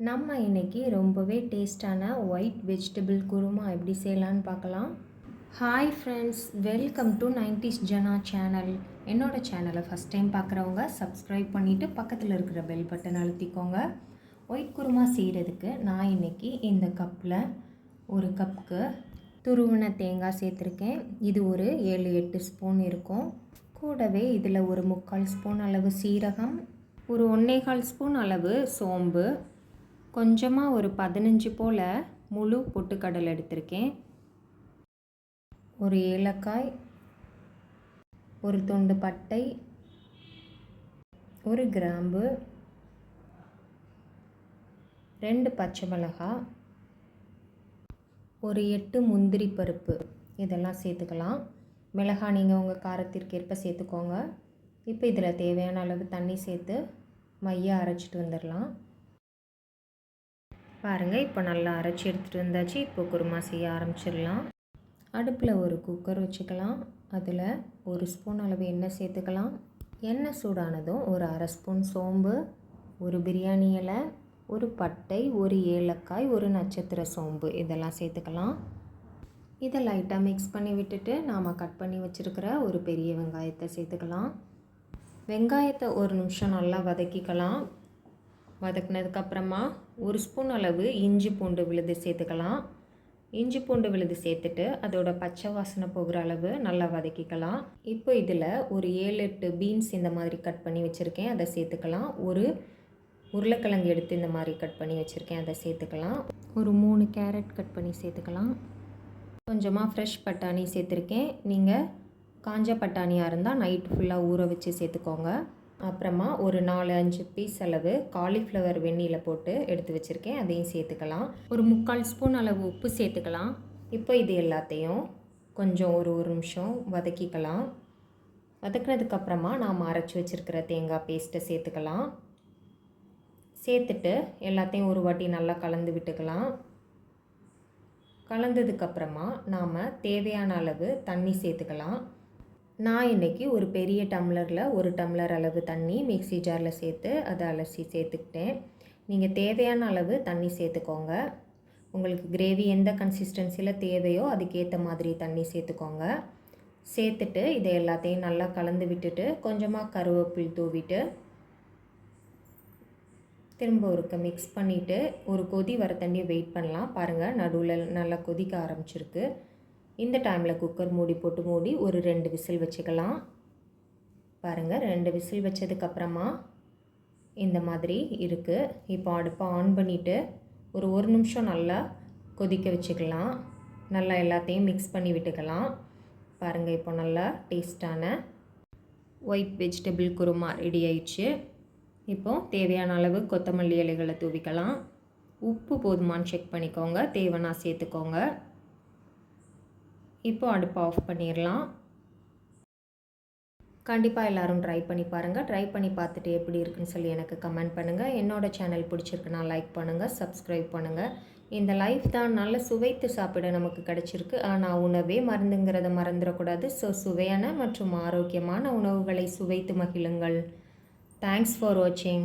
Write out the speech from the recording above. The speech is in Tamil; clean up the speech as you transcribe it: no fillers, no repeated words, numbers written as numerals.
நம்ம இன்றைக்கி ரொம்பவே டேஸ்டான ஒயிட் வெஜிடபிள் குருமா எப்படி செய்யலான்னு பார்க்கலாம். Hi friends, welcome to 90s Jana channel. என்னோடய சேனலை ஃபஸ்ட் டைம் பார்க்குறவங்க சப்ஸ்கிரைப் பண்ணிவிட்டு பக்கத்தில் இருக்கிற பெல் பட்டன் அழுத்திக்கோங்க. ஒயிட் குருமா செய்கிறதுக்கு நான் இன்றைக்கி இந்த கப்பில் ஒரு கப்புக்கு துருவின தேங்காய் சேர்த்துருக்கேன். இது ஒரு 7-8 ஸ்பூன் இருக்கும். கூடவே இதில் ஒரு 3/4 ஸ்பூன் அளவு சீரகம், ஒரு 1/4 ஸ்பூன் அளவு சோம்பு, கொஞ்சமாக ஒரு 15 போல் முழு பொட்டுக்கடலை எடுத்திருக்கேன், ஒரு ஏலக்காய், ஒரு துண்டு பட்டை, ஒரு கிராம்பு, 2 பச்சை மிளகாய், ஒரு 8 முந்திரி பருப்பு இதெல்லாம் சேர்த்துக்கலாம். மிளகாய் நீங்கள் உங்கள் காரத்திற்கு ஏற்ப சேர்த்துக்கோங்க. இப்போ இதில் தேவையான அளவு தண்ணி சேர்த்து மையாக அரைச்சிட்டு வந்துடலாம். பாருங்கள், இப்போ நல்லா அரைச்சி எடுத்துகிட்டு வந்தாச்சு. இப்போ குருமா செய்ய ஆரம்பிச்சிடலாம். அடுப்பில் ஒரு குக்கர் வச்சுக்கலாம். அதில் 1 ஸ்பூன் அளவு எண்ணெய் சேர்த்துக்கலாம். எண்ணெய் சூடானதும் ஒரு 1/2 ஸ்பூன் சோம்பு, ஒரு பிரியாணி இலை, ஒரு பட்டை, ஒரு ஏலக்காய், ஒரு நட்சத்திர சோம்பு இதெல்லாம் சேர்த்துக்கலாம். இதை லைட்டாக மிக்ஸ் பண்ணி விட்டுட்டு நாம் கட் பண்ணி வச்சுருக்கிற ஒரு பெரிய வெங்காயத்தை சேர்த்துக்கலாம். வெங்காயத்தை 1 நிமிஷம் நல்லா வதக்கிக்கலாம். வதக்கினதுக்கப்புறமா 1 ஸ்பூன் அளவு இஞ்சி பூண்டு விழுது சேர்த்துக்கலாம். இஞ்சி பூண்டு விழுது சேர்த்துட்டு அதோட பச்சை வாசனை போகிற அளவு நல்லா வதக்கிக்கலாம். இப்போ இதில் ஒரு 7-8 பீன்ஸ் இந்த மாதிரி கட் பண்ணி வச்சுருக்கேன், அதை சேர்த்துக்கலாம். ஒரு உருளைக்கிழங்கு எடுத்து இந்த மாதிரி கட் பண்ணி வச்சுருக்கேன், அதை சேர்த்துக்கலாம். ஒரு 3 கேரட் கட் பண்ணி சேர்த்துக்கலாம். கொஞ்சமாக ஃப்ரெஷ் பட்டாணி சேர்த்துருக்கேன். நீங்கள் காஞ்ச பட்டாணியாக இருந்தால் நைட் ஃபுல்லாக ஊற வச்சு சேர்த்துக்கோங்க. அப்புறமா ஒரு 4-5 பீஸ் அளவு காலிஃப்ளவர் வெந்நீரில் போட்டு எடுத்து வச்சுருக்கேன், அதையும் சேர்த்துக்கலாம். ஒரு 3/4 ஸ்பூன் அளவு உப்பு சேர்த்துக்கலாம். இப்போ இது எல்லாத்தையும் கொஞ்சம் ஒரு நிமிஷம் வதக்கிக்கலாம். வதக்கினதுக்கப்புறமா நாம் அரைச்சி வச்சுருக்கிற தேங்காய் பேஸ்ட்டை சேர்த்துக்கலாம். சேர்த்துட்டு எல்லாத்தையும் ஒரு வாட்டி நல்லா கலந்து விட்டுக்கலாம். கலந்ததுக்கப்புறமா நாம் தேவையான அளவு தண்ணி சேர்த்துக்கலாம். நான் இன்றைக்கி ஒரு பெரிய டம்ளரில் 1 டம்ளர் அளவு தண்ணி மிக்ஸி ஜாரில் சேர்த்து அதை அலசி சேர்த்துக்கிட்டேன். நீங்கள் தேவையான அளவு தண்ணி சேர்த்துக்கோங்க. உங்களுக்கு கிரேவி எந்த கன்சிஸ்டன்சியில் தேவையோ அதுக்கேற்ற மாதிரி தண்ணி சேர்த்துக்கோங்க. சேர்த்துட்டு இதை எல்லாத்தையும் நல்லா கலந்து விட்டுட்டு கொஞ்சமாக கருவேப்பிலை தூவிட்டு திரும்ப ஒருக்க மிக்ஸ் பண்ணிவிட்டு ஒரு கொதி வர தண்ணியை வெயிட் பண்ணலாம். பாருங்கள், நடுவில் நல்லா கொதிக்க ஆரம்பிச்சிருக்கு. இந்த டைமில் குக்கர் மூடி போட்டு மூடி ஒரு 2 விசில் வச்சுக்கலாம். பாருங்கள், 2 விசில் வச்சதுக்கப்புறமா இந்த மாதிரி இருக்குது. இப்போ அடுப்பை ஆன் பண்ணிவிட்டு ஒரு 1 நிமிஷம் நல்லா கொதிக்க வச்சுக்கலாம். நல்லா எல்லாத்தையும் மிக்ஸ் பண்ணி விட்டுக்கலாம். பாருங்கள், இப்போ நல்லா டேஸ்டான ஒயிட் வெஜிடபிள் குருமா ரெடி ஆயிடுச்சு. இப்போது தேவையான அளவு கொத்தமல்லி இலைகளை தூவிக்கலாம். உப்பு போதுமான்னு செக் பண்ணிக்கோங்க, தேவைன்னா சேர்த்துக்கோங்க. இப்போ அடுப்பை ஆஃப் பண்ணிடலாம். கண்டிப்பாக எல்லோரும் ட்ரை பண்ணி பாருங்கள். ட்ரை பண்ணி பார்த்துட்டு எப்படி இருக்குன்னு சொல்லி எனக்கு கமெண்ட் பண்ணுங்கள். என்னோடய சேனல் பிடிச்சிருக்குன்னா லைக் பண்ணுங்கள், சப்ஸ்கிரைப் பண்ணுங்கள். இந்த லைஃப் தான் நல்ல சுவைத்து சாப்பிட நமக்கு கிடச்சிருக்கு. ஆனால் உணவே மருந்துங்கிறத மறந்துடக்கூடாது. ஸோ சுவையான மற்றும் ஆரோக்கியமான உணவுகளை சுவைத்து மகிழுங்கள். Thanks for watching.